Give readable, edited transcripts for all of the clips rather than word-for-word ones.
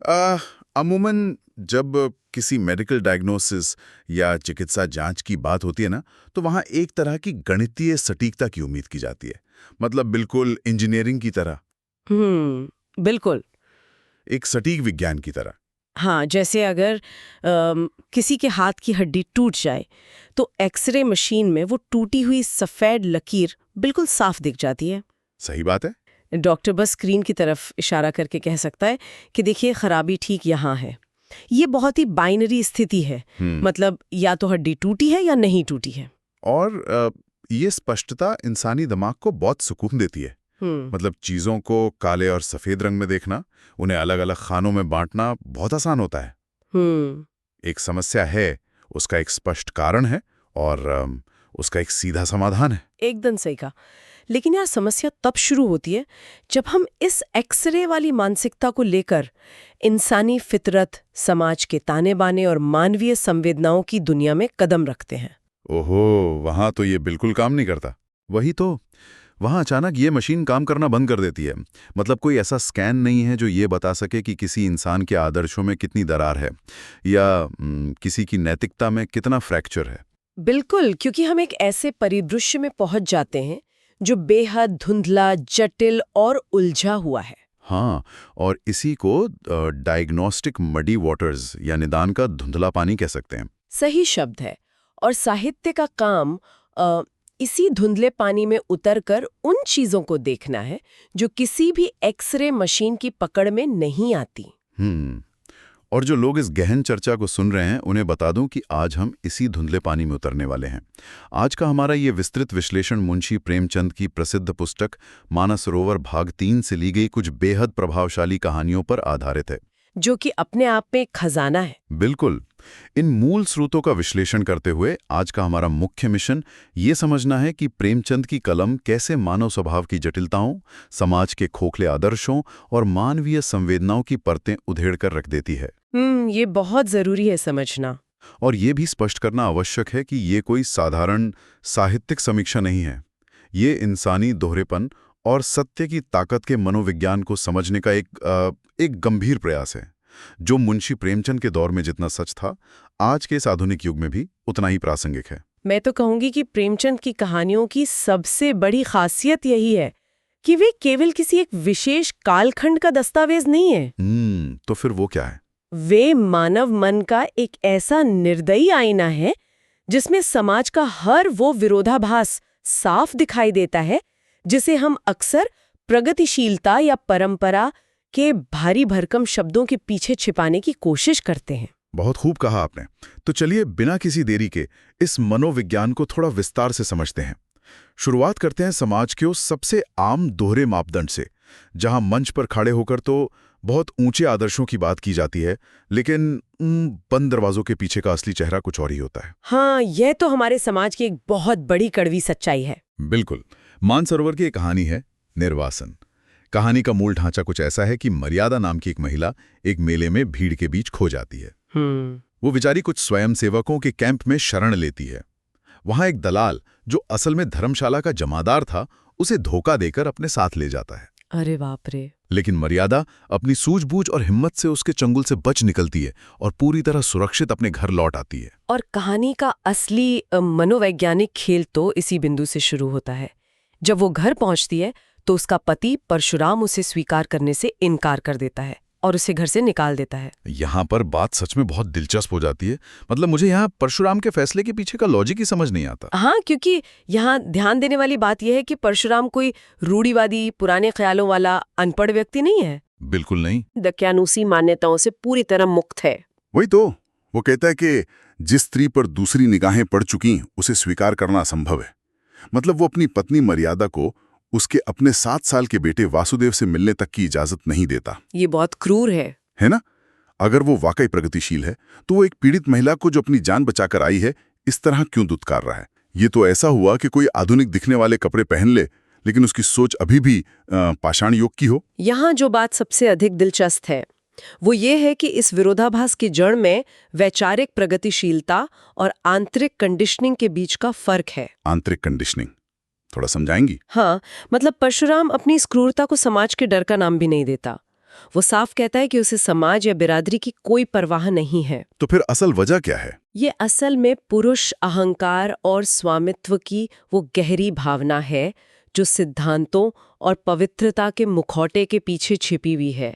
अमूमन जब किसी मेडिकल डायग्नोसिस या चिकित्सा जांच की बात होती है ना, तो वहाँ एक तरह की गणितीय सटीकता की उम्मीद की जाती है। मतलब बिल्कुल इंजीनियरिंग की तरह, बिल्कुल। एक सटीक विज्ञान की तरह। हाँ, जैसे अगर किसी के हाथ की हड्डी टूट जाए तो एक्सरे मशीन में वो टूटी हुई सफ़ेद लकीर बिल्कुल साफ दिख जाती है। सही बात है। डॉक्टर बस स्क्रीन की तरफ इशारा करके कह सकता है कि देखिए खराबी ठीक यहाँ है। ये बहुत ही बाइनरी स्थिति है, मतलब या तो हड्डी टूटी है या नहीं टूटी है। और ये स्पष्टता इंसानी दिमाग को बहुत सुकून देती है। मतलब चीजों को काले और सफेद रंग में देखना, उन्हें अलग अलग खानों में बांटना बहुत आसान होता है। एक समस्या है, उसका एक स्पष्ट कारण है और उसका एक सीधा समाधान है। एकदम सही कहा। लेकिन यार समस्या तब शुरू होती है जब हम इस एक्सरे वाली मानसिकता को लेकर इंसानी फितरत, समाज के ताने बाने और मानवीय संवेदनाओं की दुनिया में कदम रखते हैं। ओहो, वहां तो ये बिल्कुल काम नहीं करता। वही तो, वहां अचानक ये मशीन काम करना बंद कर देती है। मतलब कोई ऐसा स्कैन नहीं है जो ये बता सके कि किसी इंसान के आदर्शों में कितनी दरार है या किसी की नैतिकता में कितना फ्रैक्चर है। बिल्कुल, क्योंकि हम एक ऐसे परिदृश्य में पहुंच जाते हैं जो बेहद धुंधला, जटिल और उलझा हुआ है। हाँ, और इसी को डायग्नोस्टिक मडी वाटर्स या निदान का धुंधला पानी कह सकते हैं। सही शब्द है। और साहित्य का काम इसी धुंधले पानी में उतरकर उन चीजों को देखना है जो किसी भी एक्सरे मशीन की पकड़ में नहीं आती। और जो लोग इस गहन चर्चा को सुन रहे हैं, उन्हें बता दूं कि आज हम इसी धुंधले पानी में उतरने वाले हैं। आज का हमारा ये विस्तृत विश्लेषण मुंशी प्रेमचंद की प्रसिद्ध पुस्तक मानसरोवर भाग 3 से ली गई कुछ बेहद प्रभावशाली कहानियों पर आधारित है, जो कि अपने आप में एक खजाना है। बिल्कुल। इन मूल स्रोतों का विश्लेषण करते हुए आज का हमारा मुख्य मिशन ये समझना है कि प्रेमचंद की कलम कैसे मानव स्वभाव की जटिलताओं, समाज के खोखले आदर्शों और मानवीय संवेदनाओं की परतें उधेड़ कर रख देती है। ये बहुत जरूरी है समझना। और ये भी स्पष्ट करना आवश्यक है कि ये कोई साधारण साहित्यिक समीक्षा नहीं है। ये इंसानी दोहरेपन और सत्य की ताकत के मनोविज्ञान को समझने का एक गंभीर प्रयास है, जो मुंशी प्रेमचंद के दौर में जितना सच था, आज के इस आधुनिक युग में भी उतना ही प्रासंगिक है। मैं तो कहूंगी कि प्रेमचंद की कहानियों की सबसे बड़ी खासियत यही है कि वे केवल किसी एक विशेष कालखंड का दस्तावेज नहीं है। तो फिर वो क्या है? वे मानव मन का एक ऐसा निर्दयी आईना है जिसमें समाज का हर वो विरोधाभास साफ दिखाई देता है जिसे हम अक्सर प्रगतिशीलता या परंपरा के भारी भरकम शब्दों के पीछे छिपाने की कोशिश करते हैं। बहुत खूब कहा आपने। तो चलिए बिना किसी देरी के इस मनोविज्ञान को थोड़ा विस्तार से समझते हैं। शुरुआत करते हैं समाज के उस सबसे आम दोहरे मापदंड से, जहां मंच पर खड़े होकर तो बहुत ऊंचे आदर्शों की बात की जाती है, लेकिन बंद दरवाजों के पीछे का असली चेहरा कुछ और ही होता है। हाँ, यह तो हमारे समाज की एक बहुत बड़ी कड़वी सच्चाई है। बिल्कुल। मानसरोवर की एक कहानी है निर्वासन। कहानी का मूल ढांचा कुछ ऐसा है कि मर्यादा नाम की एक महिला एक मेले में भीड़ के बीच खो जाती है। वो बेचारी कुछ स्वयंसेवकों के कैंप में शरण लेती है। वहां एक दलाल, जो असल में धर्मशाला का जमादार था, उसे धोखा देकर अपने साथ ले जाता है। अरे बाप रे। लेकिन मर्यादा अपनी सूझबूझ और हिम्मत से उसके चंगुल से बच निकलती है और पूरी तरह सुरक्षित अपने घर लौट आती है। और कहानी का असली मनोवैज्ञानिक खेल तो इसी बिंदु से शुरू होता है। जब वो घर पहुंचती है तो उसका पति परशुराम उसे स्वीकार करने से इनकार कर देता है और उसे घर से निकाल देता है। यहाँ पर बात सच में बहुत दिलचस्प हो जाती है। मतलब मुझे यहाँ परशुराम के फैसले के पीछे का लॉजिक ही समझ नहीं आता। हाँ, क्योंकि यहाँ ध्यान देने वाली बात यह है कि परशुराम कोई रूढ़िवादी, पुराने ख्यालों वाला अनपढ़ व्यक्ति नहीं है। बिल्कुल नहीं। दक्यानुसी मान्यताओं से पूरी तरह मुक्त है। वही तो, वो कहता है कि जिस स्त्री पर दूसरी निगाहें पड़ चुकी उसे स्वीकार करना असंभव है। मतलब वो अपनी पत्नी मर्यादा को उसके अपने 7 साल के बेटे वासुदेव से मिलने तक की इजाजत नहीं देता। ये बहुत क्रूर है ना? अगर वो वाकई प्रगतिशील है तो वो एक पीड़ित महिला को जो अपनी जान बचाकर आई है, इस तरह क्यों दुत्कार रहा है? ये तो ऐसा हुआ कि कोई आधुनिक दिखने वाले कपड़े पहन ले, लेकिन उसकी सोच अभी भी पाषाण युग की हो। यहाँ जो बात सबसे अधिक दिलचस्प है वो ये है कि इस विरोधाभास की जड़ में वैचारिक प्रगतिशीलता और आंतरिक कंडीशनिंग के बीच का फर्क है। आंतरिक कंडीशनिंग थोड़ा समझाएंगी? हाँ, मतलब परशुराम अपनी इस क्रूरता को समाज के डर का नाम भी नहीं देता। वो साफ कहता है कि उसे समाज या बिरादरी की कोई परवाह नहीं है। तो फिर असल वजह क्या है? ये असल में पुरुष अहंकार और स्वामित्व की वो गहरी भावना है जो सिद्धांतों और पवित्रता के मुखौटे के पीछे छिपी हुई है।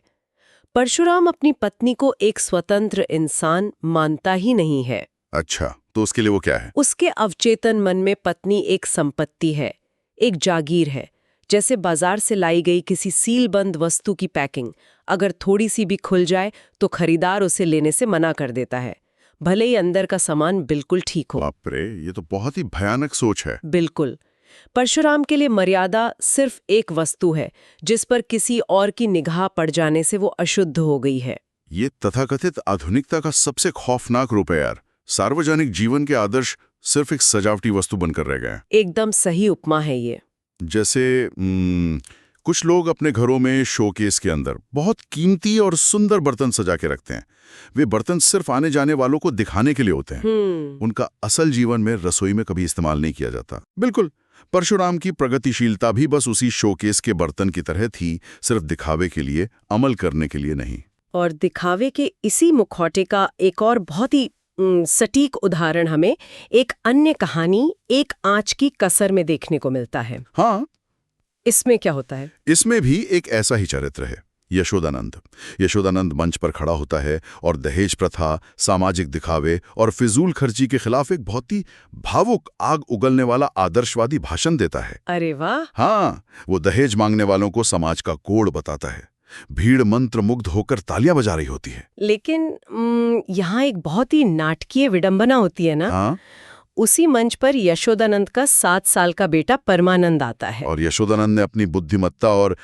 परशुराम अपनी पत्नी को एक स्वतंत्र इंसान मानता ही नहीं है। अच्छा, तो उसके लिए वो क्या है? उसके अवचेतन मन में पत्नी एक संपत्ति है, एक जागीर है। जैसे बाजार से लाई गई किसी सीलबंद वस्तु की पैकिंग, अगर थोड़ी सी भी खुल जाए तो खरीदार उसे लेने से मना कर देता है, भले ही अंदर का सामान बिल्कुल ठीक हो। बाप रे, ये तो बहुत ही भयानक सोच है। बिल्कुल। परशुराम के लिए मर्यादा सिर्फ एक वस्तु है जिस पर किसी और की निगाह पड़ जाने से वो अशुद्ध हो गई है। ये तथाकथित आधुनिकता का सबसे खौफनाक रूप है यार। सार्वजनिक जीवन के आदर्श सिर्फ एक सजावटी वस्तु बनकर रह गए। एकदम सही उपमा है ये। जैसे कुछ लोग अपने घरों में शोकेस के अंदर बहुत कीमती और सुंदर बर्तन सजा के रखते हैं। वे बर्तन सिर्फ आने जाने वालों को दिखाने के लिए होते हैं। उनका असल जीवन में रसोई में कभी इस्तेमाल नहीं किया जाता। बिल्कुल, परशुराम की प्रगतिशीलता भी बस उसी शोकेस के बर्तन की तरह थी, सिर्फ दिखावे के लिए, अमल करने के लिए नहीं। और दिखावे के इसी मुखौटे का एक और बहुत ही सटीक उदाहरण हमें एक अन्य कहानी एक आंच की कसर में देखने को मिलता है। हाँ, इसमें क्या होता है? इसमें भी एक ऐसा ही चरित्र है, यशोदानंद। यशोदानंद मंच पर खड़ा होता है और दहेज प्रथा, सामाजिक दिखावे और फिजूल खर्ची के खिलाफ एक बहुत ही भावुक, आग उगलने वाला आदर्शवादी भाषण देता है। अरे वाह! हाँ, वो दहेज मांगने वालों को समाज का कोड बताता है। भीड़ मंत्र मुग्ध होकर तालियां बजा रही होती है। लेकिन यहाँ एक बहुत ही नाटकीय विडंबना होती है ना? हाँ? उसी मंच पर यशोदानंद का 7 साल का बेटा परमानंद आता है। और यशोदानंद ने अपनी बुद्धिमत्ता और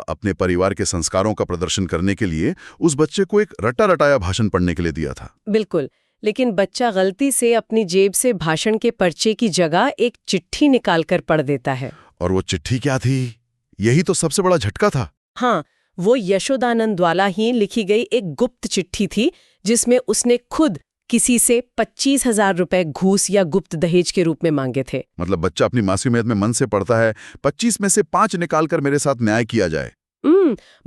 अपने परिवार के संस्कारों का प्रदर्शन करने के लिए उस बच्चे को एक रटा-रटाया भाषण पढ़ने के लिए दिया था। बिल्कुल, लेकिन बच्चा गलती से अपनी जेब से भाषण के पर्चे की जगह एक चिट्ठी निकालकर पढ़ देता है। और वो चिट्ठी क्या थी? यही तो सबसे बड़ा झटका था। हाँ, वो यशोदानंद द्वारा ही लिखी गई एक गुप्त चिट्ठी थी जिसमें उसने खुद किसी से 25,000 रुपए घूस या गुप्त दहेज के रूप में मांगे थे। मतलब बच्चा अपनी मासूमियत में मन से पढ़ता है, 25 में से 5 निकालकर मेरे साथ न्याय किया जाए।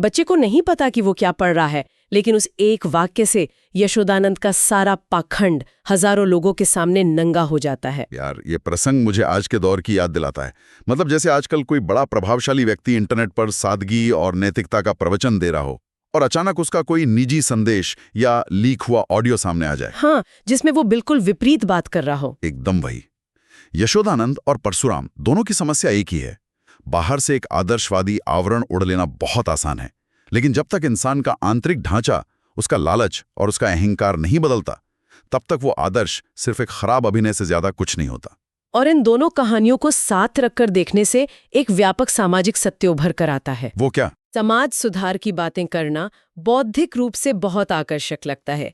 बच्चे को नहीं पता कि वो क्या पढ़ रहा है, लेकिन उस एक वाक्य से यशोदानंद का सारा पाखंड हजारों लोगों के सामने नंगा हो जाता है। यार, ये प्रसंग मुझे आज के दौर की याद दिलाता है। मतलब जैसे आजकल कोई बड़ा प्रभावशाली व्यक्ति इंटरनेट पर सादगी और नैतिकता का प्रवचन दे रहा हो और अचानक उसका कोई निजी संदेश या लीक हुआ ऑडियो सामने आ जाए। हाँ, जिसमें वो बिल्कुल विपरीत बात कर रहा हो। एकदम वही। यशोदानंद और परशुराम दोनों की समस्या एक ही है। बाहर से एक आदर्शवादी आवरण ओढ़ लेना बहुत आसान है, लेकिन जब तक इंसान का आंतरिक ढांचा, उसका लालच और उसका अहंकार नहीं बदलता, तब तक वो आदर्श सिर्फ एक खराब अभिनय से ज्यादा कुछ नहीं होता। और इन दोनों कहानियों को साथ रखकर देखने से एक व्यापक सामाजिक सत्य उभर कर आता है। वो क्या? समाज सुधार की बातें करना बौद्धिक रूप से बहुत आकर्षक लगता है,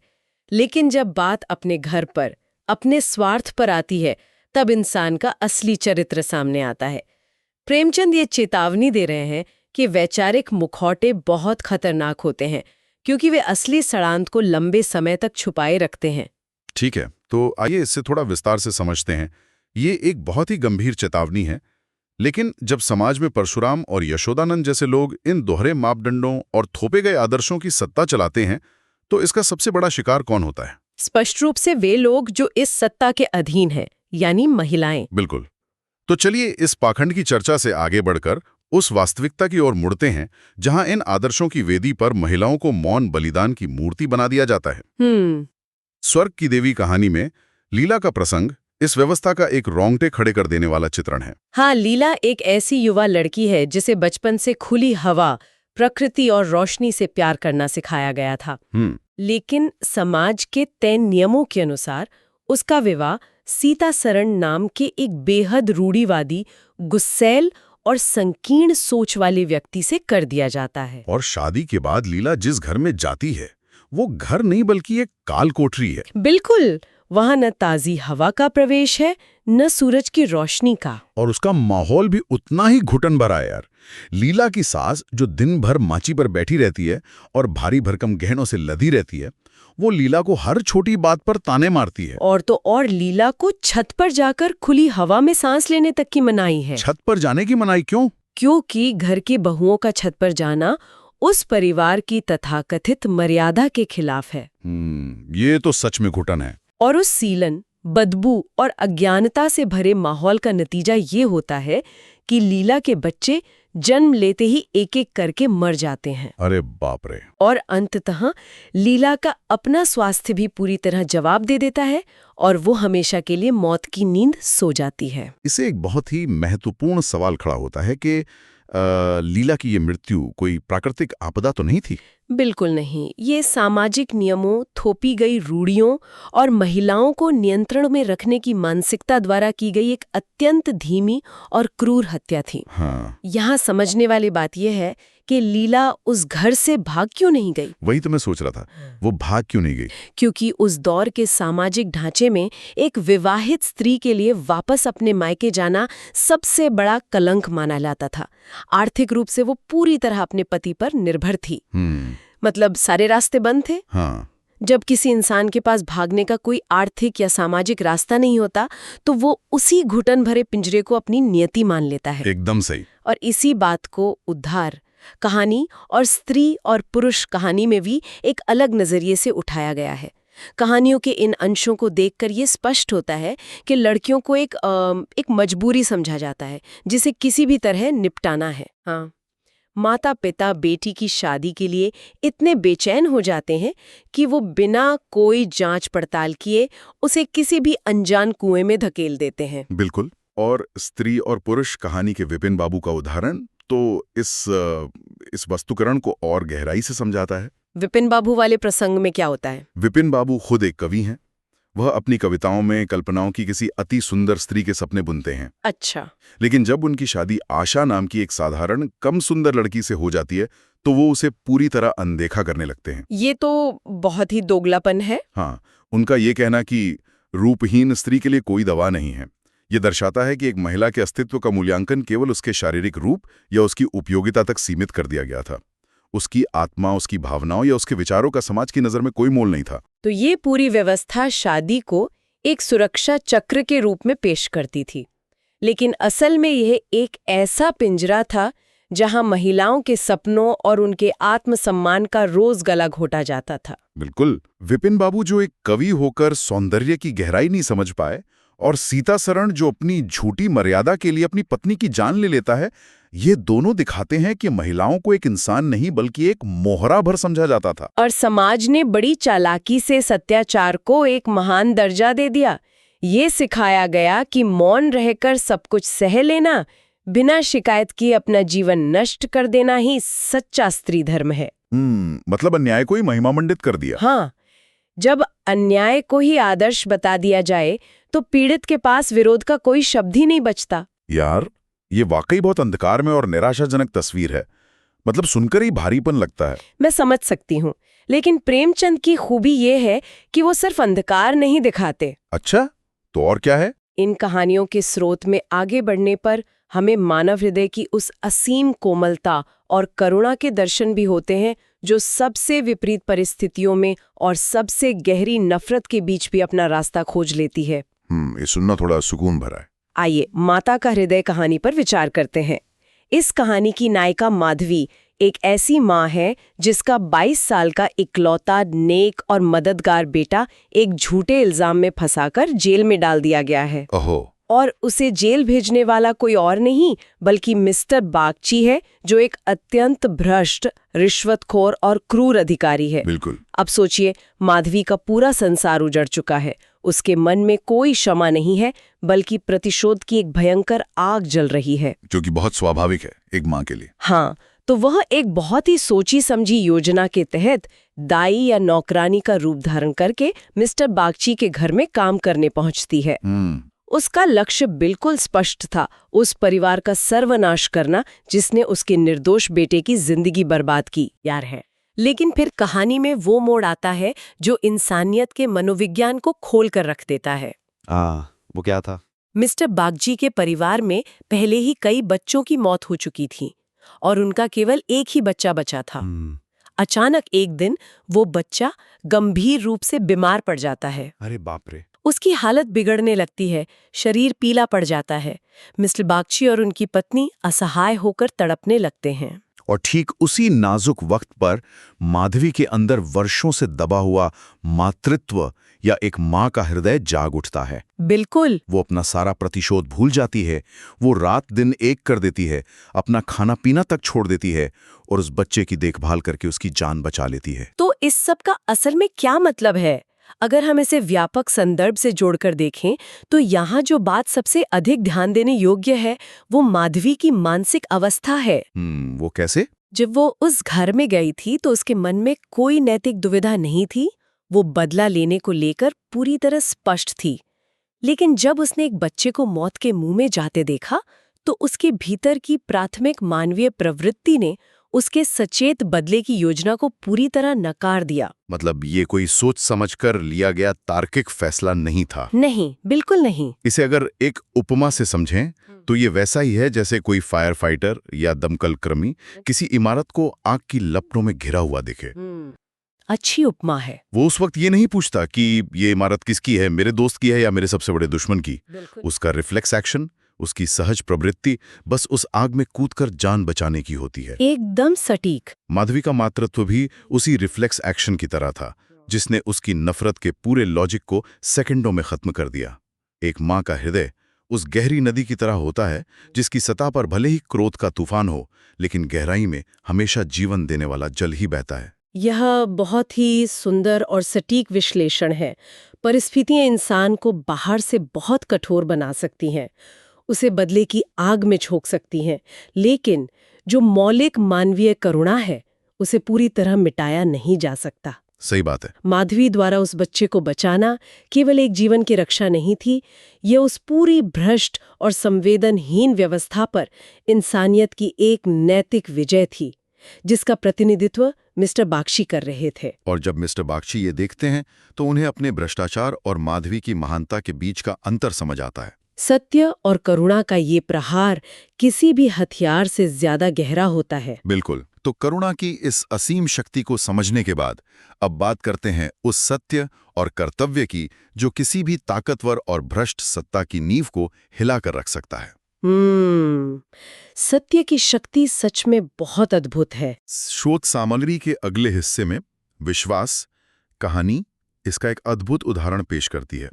लेकिन जब बात अपने घर पर, अपने स्वार्थ पर आती है, तब इंसान का असली चरित्र सामने आता है। प्रेमचंद ये चेतावनी दे रहे हैं कि वैचारिक मुखौटे बहुत खतरनाक होते हैं, क्योंकि वे असली सड़ांत को लंबे समय तक छुपाए रखते हैं। ठीक है, तो आइए इससे थोड़ा विस्तार से समझते हैं। ये एक बहुत ही गंभीर चेतावनी है, लेकिन जब समाज में परशुराम और यशोदानंद जैसे लोग इन दोहरे मापदंडों और थोपे गए आदर्शों की सत्ता चलाते हैं, तो इसका सबसे बड़ा शिकार कौन होता है? स्पष्ट रूप से वे लोग जो इस सत्ता के अधीन हैं, यानी महिलाएं। बिल्कुल। तो चलिए इस पाखंड की चर्चा से आगे बढ़कर उस वास्तविकता की ओर मुड़ते हैं जहां इन आदर्शों की वेदी पर महिलाओं को मौन बलिदान की मूर्ति बना दिया जाता है। स्वर्ग की देवी कहानी में लीला का प्रसंग इस व्यवस्था का एक रोंगटे खड़े कर देने वाला चित्रण है। हाँ, लीला एक ऐसी युवा लड़की है जिसे बचपन से खुली हवा, प्रकृति और रोशनी से प्यार करना सिखाया गया था। लेकिन समाज के तय नियमों के अनुसार उसका विवाह सीता शरण नाम के एक बेहद रूढ़िवादी, गुस्सैल और संकीर्ण सोच वाले व्यक्ति से कर दिया जाता है। और शादी के बाद लीला जिस घर में जाती है, वो घर नहीं बल्कि एक काल कोठरी है। बिल्कुल, वहां न ताजी हवा का प्रवेश है, न सूरज की रोशनी का। और उसका माहौल भी उतना ही घुटन भरा है यार। लीला की सास जो दिन भर माची पर बैठी रहती है और भारी भरकम गहनों से लदी रहती है, वो लीला को हर छोटी बात पर ताने मारती है। और तो और लीला को छत पर जाकर खुली हवा में सांस लेने तक की मनाही है। छत पर जाने की मनाही क्यों? क्योंकि घर की बहुओं का छत पर जाना उस परिवार की तथाकथित मर्यादा के खिलाफ है। ये तो सच में घुटन है। और उस सीलन, बदबू और अज्ञानता से भरे माहौल का नतीजा ये होता है कि लीला के बच्चे जन्म लेते ही एक-एक करके मर जाते हैं। अरे बाप रे। और अंततः लीला का अपना स्वास्थ्य भी पूरी तरह जवाब दे देता है और वो हमेशा के लिए मौत की नींद सो जाती है। इससे एक बहुत ही महत्वपूर्ण सवाल खड़ा होता है कि लीला की ये मृत्यु कोई प्राकृतिक आपदा तो नहीं थी? बिल्कुल नहीं। ये सामाजिक नियमों, थोपी गई रूढ़ियों और महिलाओं को नियंत्रण में रखने की मानसिकता द्वारा की गई एक अत्यंत धीमी और क्रूर हत्या थी। हाँ। यहाँ समझने वाली बात यह है कि लीला उस घर से भाग क्यों नहीं गई। वही तो मैं सोच रहा था, वो भाग क्यों नहीं गई? क्योंकि उस दौर के सामाजिक ढांचे में एक विवाहित स्त्री के लिए वापस अपने मायके जाना सबसे बड़ा कलंक माना जाता था। आर्थिक रूप से वो पूरी तरह अपने पति पर निर्भर थी। मतलब सारे रास्ते बंद थे। हाँ। जब किसी इंसान के पास भागने का कोई आर्थिक या सामाजिक रास्ता नहीं होता तो वो उसी घुटन भरे पिंजरे को अपनी नियति मान लेता है। एकदम सही। और इसी बात को उद्धार कहानी और स्त्री और पुरुष कहानी में भी एक अलग नजरिए से उठाया गया है। कहानियों के इन अंशों को देखकर ये स्पष्ट होता है कि लड़कियों को एक मजबूरी समझा जाता है जिसे किसी भी तरह निपटाना है। हाँ, माता पिता बेटी की शादी के लिए इतने बेचैन हो जाते हैं कि वो बिना कोई जांच पड़ताल किए उसे किसी भी अनजान कुएं में धकेल देते हैं। बिल्कुल। और स्त्री और पुरुष कहानी के विपिन बाबू का उदाहरण तो इस वस्तुकरण को और गहराई से समझाता है। विपिन बाबू वाले प्रसंग में क्या होता है? विपिन बाबू खुद एक कवि हैं। वह अपनी कविताओं में कल्पनाओं की किसी अति सुंदर स्त्री के सपने बुनते हैं। अच्छा। लेकिन जब उनकी शादी आशा नाम की एक साधारण कम सुंदर लड़की से हो जाती है तो वो उसे पूरी तरह अनदेखा करने लगते हैं। ये तो बहुत ही दोगलापन है। हाँ, उनका ये कहना कि रूपहीन स्त्री के लिए कोई दवा नहीं है, ये दर्शाता है कि एक महिला के अस्तित्व का मूल्यांकन केवल उसके शारीरिक रूप या उसकी उपयोगिता तक सीमित कर दिया गया था। उसकी आत्मा, उसकी भावनाओं या उसके विचारों का समाज की नज़र में कोई मोल नहीं था। तो ये पूरी व्यवस्था शादी को एक सुरक्षा चक्र के रूप में पेश करती थी, लेकिन असल में यह एक ऐसा पिंजरा था जहां महिलाओं के सपनों और उनके आत्मसम्मान का रोज गला घोटा जाता था। बिल्कुल। विपिन बाबू जो एक कवि होकर सौंदर्य की गहराई नहीं समझ पाए, और सीता सरण जो अपनी झूठी मर्यादा के लिए अपनी पत्नी की जान ले लेता है, ये दोनों दिखाते हैं कि महिलाओं को एक इंसान नहीं बल्कि एक मोहरा भर समझा जाता था। और समाज ने बड़ी चालाकी से सत्याचार को एक महान दर्जा दे दिया। ये सिखाया गया कि मौन रहकर सब कुछ सह लेना, बिना शिकायत किए अपना जीवन नष्ट कर देना ही सच्चा स्त्री धर्म है। मतलब अन्याय को ही महिमामंडित कर दिया। हाँ, जब अन्याय को ही आदर्श बता दिया जाए तो पीड़ित के पास विरोध का कोई शब्द ही नहीं बचता। यार, ये वाकई बहुत अंधकार में और निराशाजनक तस्वीर है। मतलब सुनकर ही भारीपन लगता है। मैं समझ सकती हूँ, लेकिन प्रेमचंद की खूबी ये है कि वो सिर्फ अंधकार नहीं दिखाते। अच्छा, तो और क्या है? इन कहानियों के स्रोत में आगे बढ़ने पर हमें मानव हृदय की उस असीम कोमलता और करुणा के दर्शन भी होते हैं जो सबसे विपरीत परिस्थितियों में और सबसे गहरी नफरत के बीच भी अपना रास्ता खोज लेती है। ये सुनना थोड़ा सुकून भरा है। आइए माता का हृदय कहानी पर विचार करते हैं। इस कहानी की नायिका माधवी एक ऐसी माँ है जिसका 22 साल का इकलौता नेक और मददगार बेटा एक झूठे इल्जाम में फंसाकर जेल में डाल दिया गया है। ओहो। और उसे जेल भेजने वाला कोई और नहीं बल्कि मिस्टर बागची है, जो एक अत्यंत भ्रष्ट, रिश्वतखोर और क्रूर अधिकारी है। बिल्कुल। अब सोचिए, माधवी का पूरा संसार उजड़ चुका है। उसके मन में कोई क्षमा नहीं है बल्कि प्रतिशोध की एक भयंकर आग जल रही है, जो कि बहुत स्वाभाविक है एक माँ के लिए। हाँ, तो वह एक बहुत ही सोची समझी योजना के तहत दाई या नौकरानी का रूप धारण करके मिस्टर बागची के घर में काम करने पहुंचती है। उसका लक्ष्य बिल्कुल स्पष्ट था, उस परिवार का सर्वनाश करना जिसने उसके निर्दोष बेटे की जिंदगी बर्बाद की यार है। लेकिन फिर कहानी में वो मोड़ आता है जो इंसानियत के मनोविज्ञान को खोल कर रख देता है। वो क्या था? मिस्टर बागची के परिवार में पहले ही कई बच्चों की मौत हो चुकी थी और उनका केवल एक ही बच्चा बचा था। अचानक एक दिन वो बच्चा गंभीर रूप से बीमार पड़ जाता है। अरे बाप रे। उसकी हालत बिगड़ने लगती है, शरीर पीला पड़ जाता है। मिस्टर बागची और उनकी पत्नी असहाय होकर तड़पने लगते हैं। और ठीक उसी नाजुक वक्त पर माधवी के अंदर वर्षों से दबा हुआ मातृत्व या एक माँ का हृदय जाग उठता है। बिल्कुल। वो अपना सारा प्रतिशोध भूल जाती है, वो रात दिन एक कर देती है, अपना खाना पीना तक छोड़ देती है और उस बच्चे की देखभाल करके उसकी जान बचा लेती है। तो इस सब का असल में क्या मतलब है? अगर हम इसे व्यापक संदर्भ से जोड़कर देखें तो यहाँ जो बात सबसे अधिक ध्यान देने योग्य है वो माधवी की मानसिक अवस्था है। वो कैसे? जब वो उस घर में गई थी तो उसके मन में कोई नैतिक दुविधा नहीं थी। वो बदला लेने को लेकर पूरी तरह स्पष्ट थी। लेकिन जब उसने एक बच्चे को मौत के मुंह में जाते देखा तो उसके भीतर की प्राथमिक मानवीय प्रवृत्ति ने उसके सचेत बदले की योजना को पूरी तरह नकार दिया। मतलब ये कोई सोच समझकर लिया गया तार्किक फैसला नहीं था? नहीं, बिल्कुल नहीं। इसे अगर एक उपमा से समझें तो ये वैसा ही है जैसे कोई फायर फाइटर या दमकल कर्मी किसी इमारत को आग की लपटों में घिरा हुआ देखे। अच्छी उपमा है। वो उस वक्त ये नहीं पूछता कि ये इमारत किसकी है, मेरे दोस्त की है या मेरे सबसे बड़े दुश्मन की। उसका रिफ्लेक्स एक्शन, उसकी सहज प्रवृत्ति बस उस आग में कूदकर जान बचाने की होती है। एकदम सटीक। माधवी का मातृत्व भी उसी रिफ्लेक्स एक्शन की तरह था, जिसने उसकी नफरत के पूरे लॉजिक को सेकंडों में खत्म कर दिया। एक माँ का हृदय उस गहरी नदी की तरह होता है जिसकी सतह पर भले ही क्रोध का तूफान हो, लेकिन गहराई में हमेशा जीवन देने वाला जल ही बहता है। यह बहुत ही सुंदर और सटीक विश्लेषण है। परिस्थितियां इंसान को बाहर से बहुत कठोर बना सकती हैं, उसे बदले की आग में झोंक सकती हैं, लेकिन जो मौलिक मानवीय करुणा है उसे पूरी तरह मिटाया नहीं जा सकता। सही बात है। माधवी द्वारा उस बच्चे को बचाना केवल एक जीवन की रक्षा नहीं थी, यह उस पूरी भ्रष्ट और संवेदनहीन व्यवस्था पर इंसानियत की एक नैतिक विजय थी, जिसका प्रतिनिधित्व मिस्टर बागची कर रहे थे। और जब मिस्टर बागची ये देखते हैं तो उन्हें अपने भ्रष्टाचार और माधवी की महानता के बीच का अंतर समझ आता है। सत्य और करुणा का ये प्रहार किसी भी हथियार से ज्यादा गहरा होता है। बिल्कुल। तो करुणा की इस असीम शक्ति को समझने के बाद अब बात करते हैं उस सत्य और कर्तव्य की जो किसी भी ताकतवर और भ्रष्ट सत्ता की नींव को हिलाकर रख सकता है। सत्य की शक्ति सच में बहुत अद्भुत है। शोध सामग्री के अगले हिस्से में विश्वास कहानी इसका एक अद्भुत उदाहरण पेश करती है।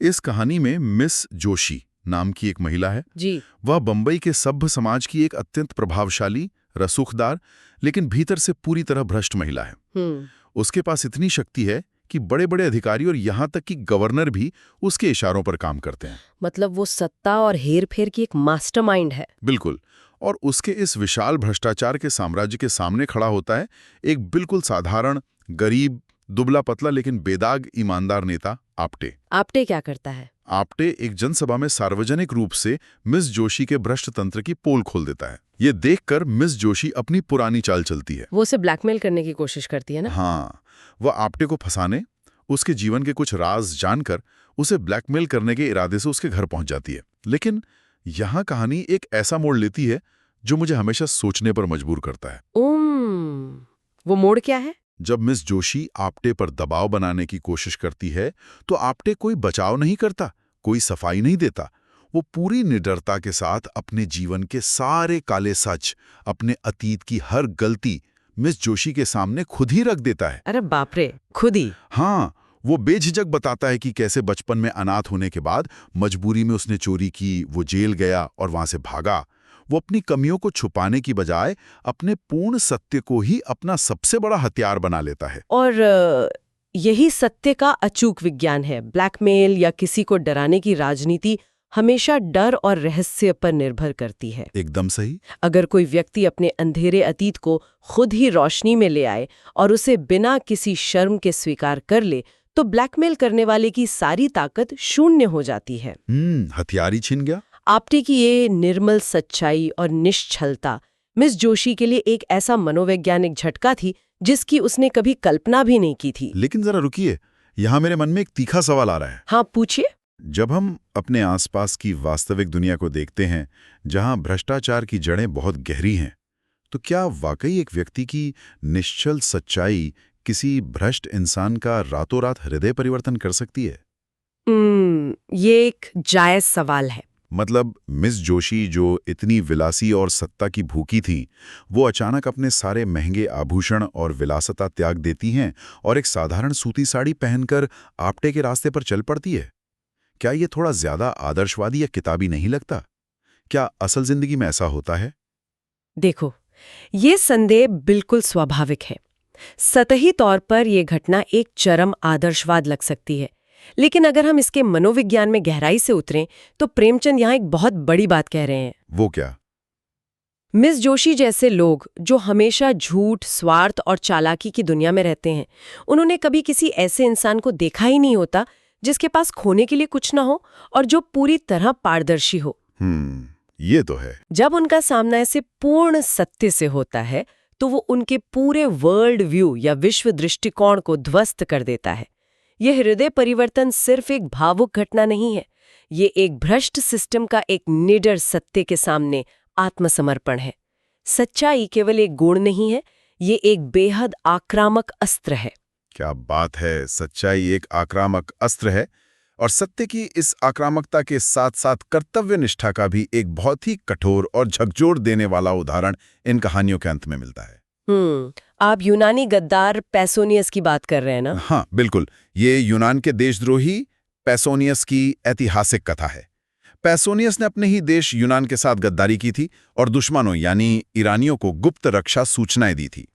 इस कहानी में मिस जोशी नाम की एक महिला है जी। वह बंबई के सभ्य समाज की एक अत्यंत प्रभावशाली, रसूखदार लेकिन भीतर से पूरी तरह भ्रष्ट महिला है। उसके पास इतनी शक्ति है कि बड़े बड़े अधिकारी और यहाँ तक कि गवर्नर भी उसके इशारों पर काम करते हैं। मतलब वो सत्ता और हेरफेर की एक मास्टरमाइंड है। बिल्कुल। और उसके इस विशाल भ्रष्टाचार के साम्राज्य के सामने खड़ा होता है एक बिल्कुल साधारण, गरीब, दुबला पतला लेकिन बेदाग ईमानदार नेता आप्टे। आप्टे क्या करता है? आप्टे एक जनसभा में सार्वजनिक रूप से मिस जोशी के भ्रष्ट तंत्र की पोल खोल देता है। ये देखकर मिस जोशी अपनी पुरानी चाल चलती है। वो उसे ब्लैकमेल करने की कोशिश करती है ना? हाँ, वह आप्टे को फंसाने, उसके जीवन के कुछ राज जानकर उसे ब्लैकमेल करने के इरादे से उसके घर पहुंच जाती है। लेकिन यहाँ कहानी एक ऐसा मोड़ लेती है जो मुझे हमेशा सोचने पर मजबूर करता है। वो मोड़ क्या है? जब मिस जोशी आप्टे पर दबाव बनाने की कोशिश करती है तो आप्टे कोई बचाव नहीं करता, कोई सफाई नहीं देता। वो पूरी निडरता के साथ अपने जीवन के सारे काले सच, अपने अतीत की हर गलती मिस जोशी के सामने खुद ही रख देता है। अरे बाप रे, खुद ही? हाँ, वो बेझिझक बताता है कि कैसे बचपन में अनाथ होने के बाद मजबूरी में उसने चोरी की, वो जेल गया और वहां से भागा। वो अपनी कमियों को छुपाने की बजाय अपने पूर्ण सत्य को ही अपना सबसे बड़ा हथियार बना लेता है। और यही सत्य का अचूक विज्ञान है। ब्लैकमेल या किसी को डराने की राजनीति हमेशा डर और रहस्य पर निर्भर करती है। एकदम सही। अगर कोई व्यक्ति अपने अंधेरे अतीत को खुद ही रोशनी में ले आए और उसे बिना किसी शर्म के स्वीकार कर ले तो ब्लैकमेल करने वाले की सारी ताकत शून्य हो जाती है। हथियार ही छिन गया। आप्टे की ये निर्मल सच्चाई और निश्चलता मिस जोशी के लिए एक ऐसा मनोवैज्ञानिक झटका थी जिसकी उसने कभी कल्पना भी नहीं की थी। लेकिन जरा रुकिए, यहाँ मेरे मन में एक तीखा सवाल आ रहा है। हाँ, पूछिए। जब हम अपने आसपास की वास्तविक दुनिया को देखते हैं जहां भ्रष्टाचार की जड़ें बहुत गहरी हैं, तो क्या वाकई एक व्यक्ति की निश्चल सच्चाई किसी भ्रष्ट इंसान का रातों रात हृदय परिवर्तन कर सकती है? ये एक जायज सवाल है। मतलब मिस जोशी जो इतनी विलासी और सत्ता की भूखी थी, वो अचानक अपने सारे महंगे आभूषण और विलासता त्याग देती हैं और एक साधारण सूती साड़ी पहनकर आपटे के रास्ते पर चल पड़ती है। क्या ये थोड़ा ज्यादा आदर्शवादी या किताबी नहीं लगता? क्या असल जिंदगी में ऐसा होता है? देखो, ये संदेह बिल्कुल स्वाभाविक है। सतही तौर पर यह घटना एक चरम आदर्शवाद लग सकती है, लेकिन अगर हम इसके मनोविज्ञान में गहराई से उतरें तो प्रेमचंद यहाँ एक बहुत बड़ी बात कह रहे हैं। वो क्या? मिस जोशी जैसे लोग जो हमेशा झूठ, स्वार्थ और चालाकी की दुनिया में रहते हैं, उन्होंने कभी किसी ऐसे इंसान को देखा ही नहीं होता जिसके पास खोने के लिए कुछ ना हो और जो पूरी तरह पारदर्शी हो। ये तो है। जब उनका सामना ऐसे पूर्ण सत्य से होता है तो वो उनके पूरे वर्ल्ड व्यू या विश्व दृष्टिकोण को ध्वस्त कर देता है। यह हृदय परिवर्तन सिर्फ एक भावुक घटना नहीं है, ये एक भ्रष्ट सिस्टम का एक निडर सत्य के सामने आत्मसमर्पण है। सच्चाई केवल एक गुण नहीं है, ये एक बेहद आक्रामक अस्त्र है। क्या बात है! सच्चाई एक आक्रामक अस्त्र है, और सत्य की इस आक्रामकता के साथ साथ कर्तव्य निष्ठा का भी एक बहुत ही कठोर और झकझोर देने वाला उदाहरण इन कहानियों के अंत में मिलता है। आप यूनानी गद्दार पैसोनियस की बात कर रहे हैं ना? हाँ, बिल्कुल। ये यूनान के देशद्रोही पैसोनियस की ऐतिहासिक कथा है। पैसोनियस ने अपने ही देश यूनान के साथ गद्दारी की थी और दुश्मनों यानी ईरानियों को गुप्त रक्षा सूचनाएं दी थी।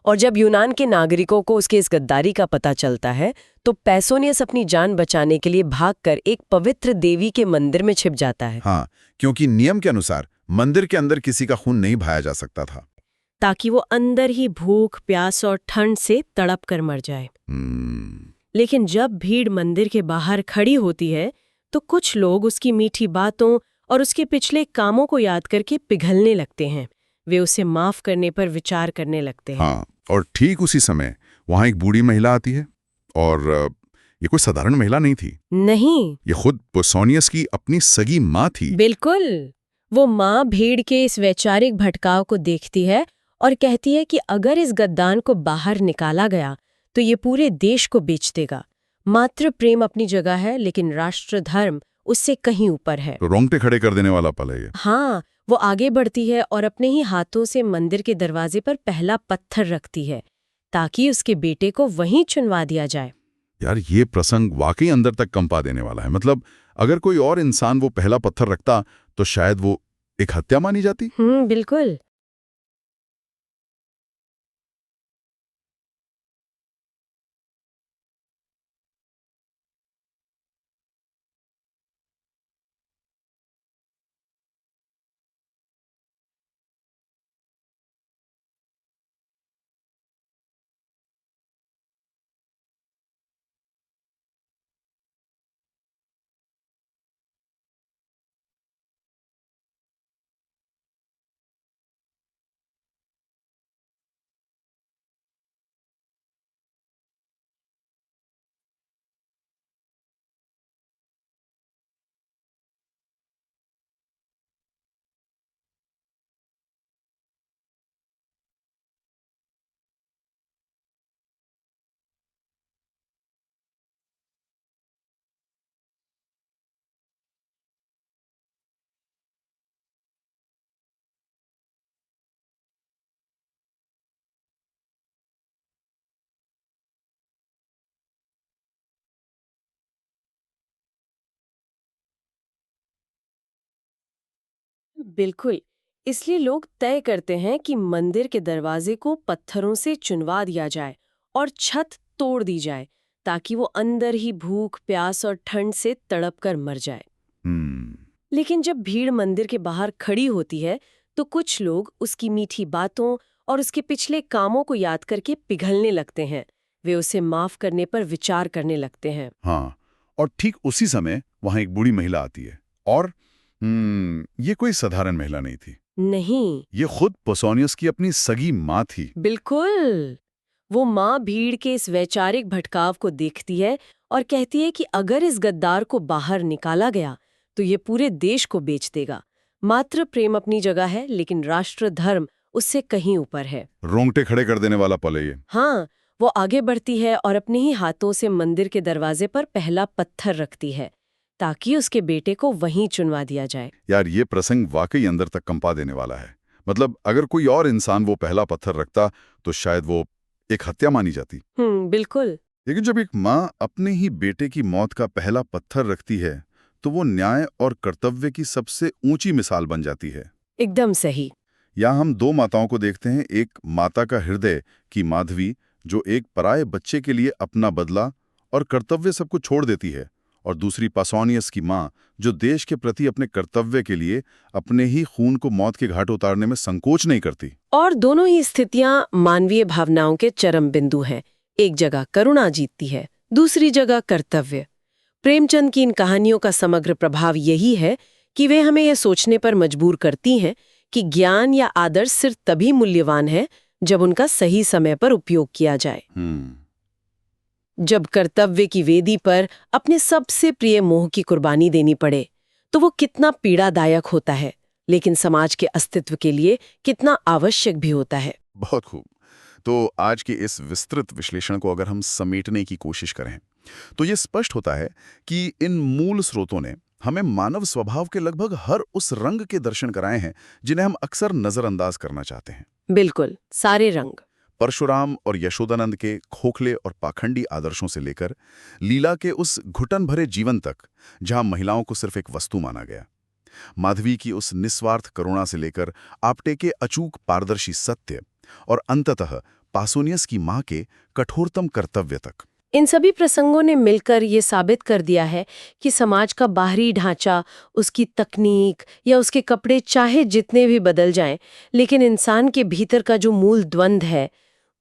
और जब यूनान के नागरिकों को उसके इस गद्दारी का पता चलता है तो पैसोनियस अपनी जान बचाने के लिए भागकर एक पवित्र देवी के मंदिर में छिप जाता है। हाँ, क्योंकि नियम के अनुसार मंदिर के अंदर किसी का खून नहीं बहाया जा सकता था, ताकि वो अंदर ही भूख, प्यास और ठंड से तड़प कर मर जाए। लेकिन जब भीड़ मंदिर के बाहर खड़ी होती है तो कुछ लोग उसकी मीठी बातों और उसके पिछले कामों को याद करके पिघलने लगते हैं। वे उसे माफ करने पर विचार करने लगते हैं। हाँ, और ठीक उसी समय वहां एक बूढ़ी महिला आती है, और ये कोई साधारण महिला नहीं थी। नहीं, ये खुद पैसोनियस की अपनी सगी माँ थी। बिल्कुल। वो माँ भीड़ के इस वैचारिक भटकाव को देखती है और कहती है कि अगर इस गद्दान को बाहर निकाला गया तो ये पूरे देश को बेच देगा। मात्र प्रेम अपनी जगह है, लेकिन राष्ट्र धर्म उससे कहीं ऊपर है। तो रोंगटे खड़े कर देने वाला पल है ये। हाँ, वो आगे बढ़ती है और अपने ही हाथों से मंदिर के दरवाजे पर पहला पत्थर रखती है ताकि उसके बेटे को वहीं चुनवा दिया जाए। यार, ये प्रसंग वाकई अंदर तक कंपा देने वाला है। मतलब अगर कोई और इंसान वो पहला पत्थर रखता तो शायद वो एक हत्या मानी जाती। बिल्कुल। बिल्कुल। इसलिए लोग तय करते हैं कि मंदिर के दरवाजे को पत्थरों से चुनवा दिया जाए और छत तोड़ दी जाए ताकि वो अंदर ही भूख, प्यास और ठंड से तड़प कर मर जाए। लेकिन जब भीड़ मंदिर के बाहर खड़ी होती है तो कुछ लोग उसकी मीठी बातों और उसके पिछले कामों को याद करके पिघलने लगते हैं। वे उसे माफ करने पर विचार करने लगते हैं। हाँ, और ठीक उसी समय वहां एक बूढ़ी महिला आती है, और ये कोई साधारण महिला नहीं थी। नहीं, ये खुद पैसोनियस की अपनी सगी माँ थी। बिल्कुल। वो माँ भीड़ के इस वैचारिक भटकाव को देखती है और कहती है कि अगर इस गद्दार को बाहर निकाला गया तो ये पूरे देश को बेच देगा। मात्र प्रेम अपनी जगह है, लेकिन राष्ट्र धर्म उससे कहीं ऊपर है। रोंगटे खड़े कर देने वाला पल है ये। हाँ, वो आगे बढ़ती है और अपने ही हाथों से मंदिर के दरवाजे पर पहला पत्थर रखती है ताकि उसके बेटे को वहीं चुनवा दिया जाए। यार ये प्रसंग वाकई अंदर तक कंपा देने वाला है। मतलब अगर कोई और इंसान वो पहला पत्थर रखता तो शायद वो एक हत्या मानी जाती। बिल्कुल। लेकिन जब एक माँ अपने ही बेटे की मौत का पहला पत्थर रखती है तो वो न्याय और कर्तव्य की सबसे ऊंची मिसाल बन जाती है। एकदम सही। यहाँ हम दो माताओं को देखते हैं, एक माता का हृदय की माधवी जो एक पराये बच्चे के लिए अपना बदला और कर्तव्य सब कुछ छोड़ देती है, और दूसरी पासोनियस की माँ जो देश के प्रति अपने कर्तव्य के लिए अपने ही खून को मौत के घाट उतारने में संकोच नहीं करती। और दोनों ही स्थितियां मानवीय भावनाओं के चरम बिंदु हैं। एक जगह करुणा जीतती है, दूसरी जगह कर्तव्य। प्रेमचंद की इन कहानियों का समग्र प्रभाव यही है कि वे हमें यह सोचने पर मजबूर करती हैं कि ज्ञान या आदर्श सिर्फ तभी मूल्यवान है जब उनका सही समय पर उपयोग किया जाए। जब कर्तव्य की वेदी पर अपने सबसे प्रिय मोह की कुर्बानी देनी पड़े तो वो कितना पीड़ादायक होता है, लेकिन समाज के अस्तित्व के लिए कितना आवश्यक भी होता है। बहुत खूब। तो आज के इस विस्तृत विश्लेषण को अगर हम समेटने की कोशिश करें तो ये स्पष्ट होता है कि इन मूल स्रोतों ने हमें मानव स्वभाव के लगभग हर उस रंग के दर्शन कराए हैं जिन्हें हम अक्सर नजरअंदाज करना चाहते हैं। बिल्कुल, सारे रंग। परशुराम और यशोदानंद के खोखले और पाखंडी आदर्शों से लेकर लीला के उस घुटन भरे जीवन तक जहां महिलाओं को सिर्फ एक वस्तु माना गया, माधवी की उस निस्वार्थ करुणा से लेकर आप्टे के अचूक पारदर्शी सत्य, और अंततः पासोनियस की मां के कठोरतम कर्तव्य तक। इन सभी प्रसंगों ने मिलकर ये साबित कर दिया है कि समाज का बाहरी ढांचा, उसकी तकनीक या उसके कपड़े चाहे जितने भी बदल जाएं, लेकिन इंसान के भीतर का जो मूल द्वंद्व है,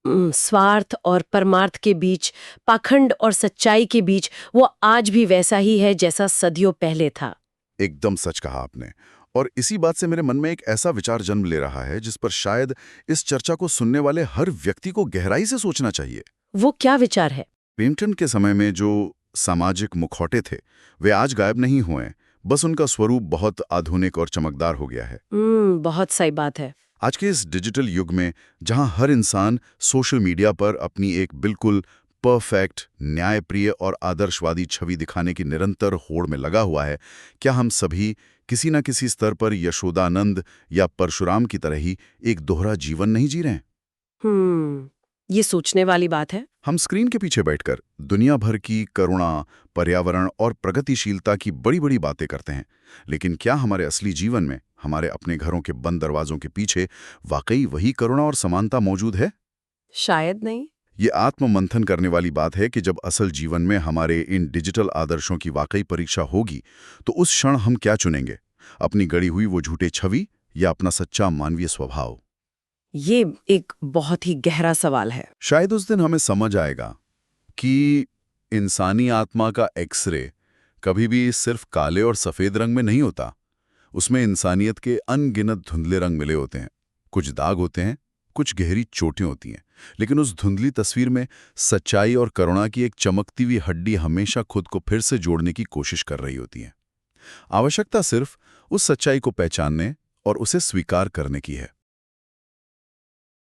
स्वार्थ और परमार्थ के बीच, पाखंड और सच्चाई के बीच, वो आज भी वैसा ही है जैसा सदियों पहले था। एकदम सच कहा आपने। और इसी बात से मेरे मन में एक ऐसा विचार जन्म ले रहा है जिस पर शायद इस चर्चा को सुनने वाले हर व्यक्ति को गहराई से सोचना चाहिए। वो क्या विचार है? प्रेमचंद के समय में जो सामाजिक मुखौटे थे वे आज गायब नहीं हुए, बस उनका स्वरूप बहुत आधुनिक और चमकदार हो गया है। बहुत सही बात है। आज के इस डिजिटल युग में जहां हर इंसान सोशल मीडिया पर अपनी एक बिल्कुल परफेक्ट, न्यायप्रिय और आदर्शवादी छवि दिखाने की निरंतर होड़ में लगा हुआ है, क्या हम सभी किसी न किसी स्तर पर यशोदानंद या परशुराम की तरह ही एक दोहरा जीवन नहीं जी रहे हैं? ये सोचने वाली बात है। हम स्क्रीन के पीछे बैठकर दुनिया भर की करुणा, पर्यावरण और प्रगतिशीलता की बड़ी बड़ी बातें करते हैं, लेकिन क्या हमारे असली जीवन में, हमारे अपने घरों के बंद दरवाजों के पीछे वाकई वही करुणा और समानता मौजूद है? शायद नहीं। ये आत्ममंथन करने वाली बात है कि जब असल जीवन में हमारे इन डिजिटल आदर्शों की वाकई परीक्षा होगी तो उस क्षण हम क्या चुनेंगे, अपनी गढ़ी हुई वो झूठे छवि या अपना सच्चा मानवीय स्वभाव? ये एक बहुत ही गहरा सवाल है। शायद उस दिन हमें समझ आएगा कि इंसानी आत्मा का एक्सरे कभी भी सिर्फ काले और सफेद रंग में नहीं होता। उसमें इंसानियत के अनगिनत धुंधले रंग मिले होते हैं। कुछ दाग होते हैं, कुछ गहरी चोटें होती हैं, लेकिन उस धुंधली तस्वीर में सच्चाई और करुणा की एक चमकती हुई हड्डी हमेशा खुद को फिर से जोड़ने की कोशिश कर रही होती है। आवश्यकता सिर्फ उस सच्चाई को पहचानने और उसे स्वीकार करने की है।